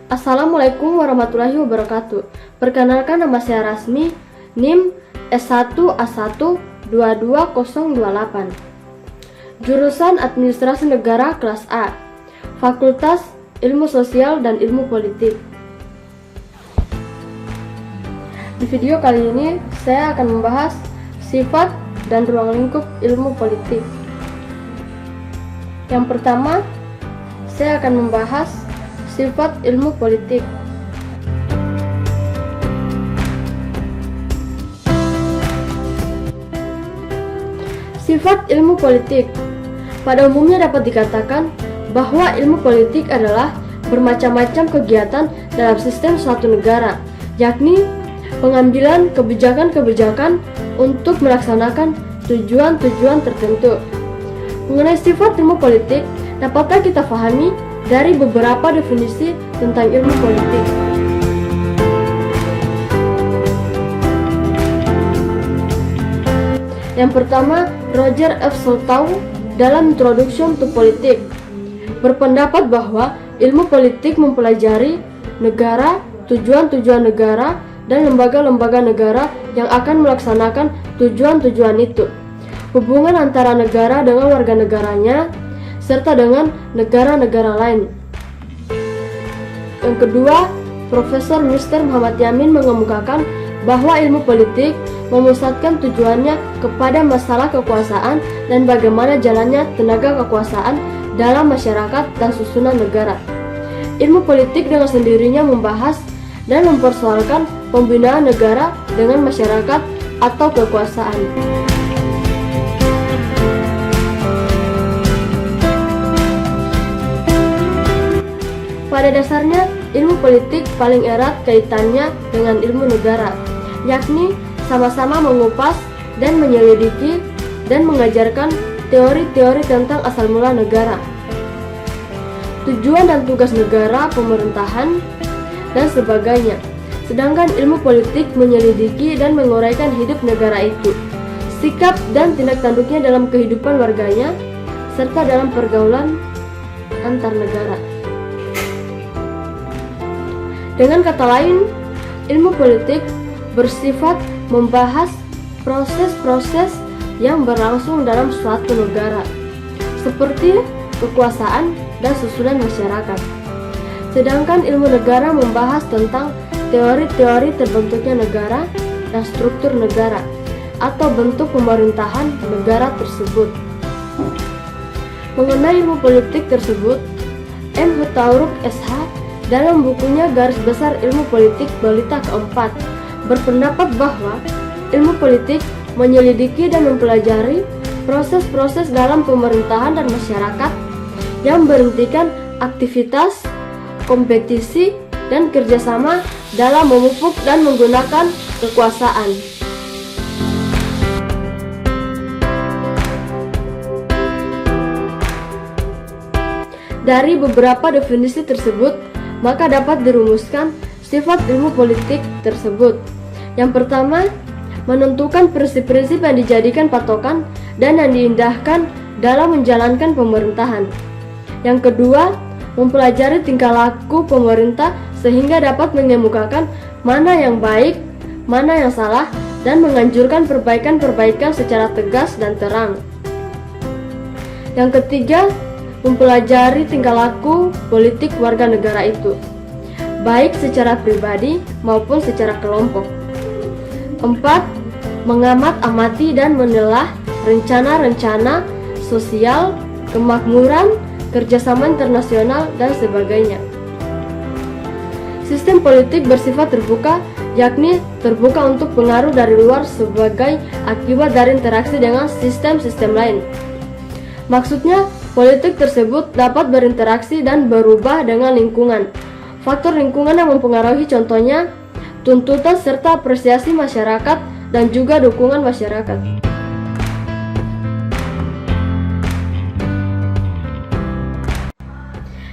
Assalamualaikum warahmatullahi wabarakatuh. Perkenalkan, nama saya Rasmi, NIM S1A1-22028. Jurusan Administrasi Negara kelas A, Fakultas Ilmu Sosial dan Ilmu Politik. Di video kali ini saya akan membahas sifat dan ruang lingkup ilmu politik. Yang pertama, saya akan membahas sifat ilmu politik. Sifat ilmu politik pada umumnya dapat dikatakan bahwa ilmu politik adalah bermacam-macam kegiatan dalam sistem suatu negara, yakni pengambilan kebijakan-kebijakan untuk melaksanakan tujuan-tujuan tertentu. Mengenai sifat ilmu politik, dapatkah kita pahami dari beberapa definisi tentang ilmu politik. Yang pertama, Roger F. Soltau dalam Introduction to Politics berpendapat bahwa ilmu politik mempelajari negara, tujuan-tujuan negara, dan lembaga-lembaga negara yang akan melaksanakan tujuan-tujuan itu, hubungan antara negara dengan warga negaranya, serta dengan negara-negara lain. Yang kedua, Profesor Mr. Muhammad Yamin mengemukakan bahwa ilmu politik memusatkan tujuannya kepada masalah kekuasaan dan bagaimana jalannya tenaga kekuasaan dalam masyarakat dan susunan negara. Ilmu politik dengan sendirinya membahas dan mempersoalkan pembinaan negara dengan masyarakat atau kekuasaan. Pada dasarnya, ilmu politik paling erat kaitannya dengan ilmu negara, yakni sama-sama mengupas dan menyelidiki dan mengajarkan teori-teori tentang asal mula negara, tujuan dan tugas negara, pemerintahan, dan sebagainya. Sedangkan ilmu politik menyelidiki dan menguraikan hidup negara itu, sikap dan tindak tanduknya dalam kehidupan warganya, serta dalam pergaulan antar negara. Dengan kata lain, ilmu politik bersifat membahas proses-proses yang berlangsung dalam suatu negara, seperti kekuasaan dan susunan masyarakat. Sedangkan ilmu negara membahas tentang teori-teori terbentuknya negara dan struktur negara atau bentuk pemerintahan negara tersebut. Mengenai ilmu politik tersebut, M. Hutauruk SH dalam bukunya Garis Besar Ilmu Politik Balita keempat berpendapat bahwa ilmu politik menyelidiki dan mempelajari proses-proses dalam pemerintahan dan masyarakat yang berhentikan aktivitas, kompetisi, dan kerjasama dalam memupuk dan menggunakan kekuasaan. Dari beberapa definisi tersebut, maka dapat dirumuskan sifat ilmu politik tersebut. Yang pertama, menentukan prinsip-prinsip yang dijadikan patokan dan yang diindahkan dalam menjalankan pemerintahan. Yang kedua, mempelajari tingkah laku pemerintah sehingga dapat mengemukakan mana yang baik, mana yang salah, dan menganjurkan perbaikan-perbaikan secara tegas dan terang. Yang ketiga, mempelajari tingkah laku politik warga negara itu, baik secara pribadi maupun secara kelompok. 4. Mengamat-amati dan menelaah rencana-rencana sosial, kemakmuran, kerjasama internasional, dan sebagainya. Sistem politik bersifat terbuka, yakni terbuka untuk pengaruh dari luar sebagai akibat dari interaksi dengan sistem-sistem lain. Maksudnya, politik tersebut dapat berinteraksi dan berubah dengan lingkungan. Faktor lingkungan yang mempengaruhi contohnya tuntutan serta apresiasi masyarakat dan juga dukungan masyarakat.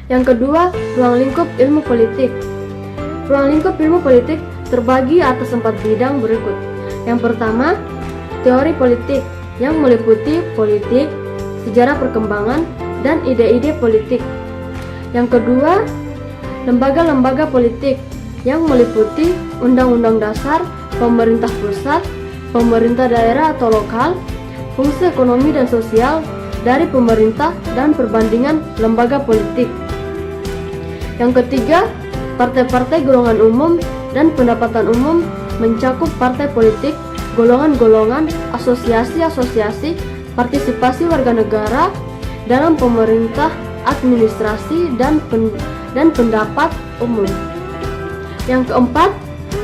Yang kedua, ruang lingkup ilmu politik. Ruang lingkup ilmu politik terbagi atas 4 bidang berikut. Yang pertama, teori politik yang meliputi politik, sejarah perkembangan, dan ide-ide politik. Yang kedua, lembaga-lembaga politik yang meliputi Undang-Undang Dasar, pemerintah pusat, pemerintah daerah atau lokal, fungsi ekonomi dan sosial dari pemerintah, dan perbandingan lembaga politik. Yang ketiga, partai-partai golongan umum dan pendapatan umum mencakup partai politik, golongan-golongan, asosiasi-asosiasi, partisipasi warga negara dalam pemerintah, administrasi, dan pendapat umum. Yang keempat,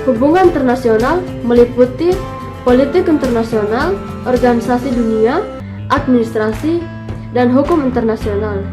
hubungan internasional meliputi politik internasional, organisasi dunia, administrasi, dan hukum internasional.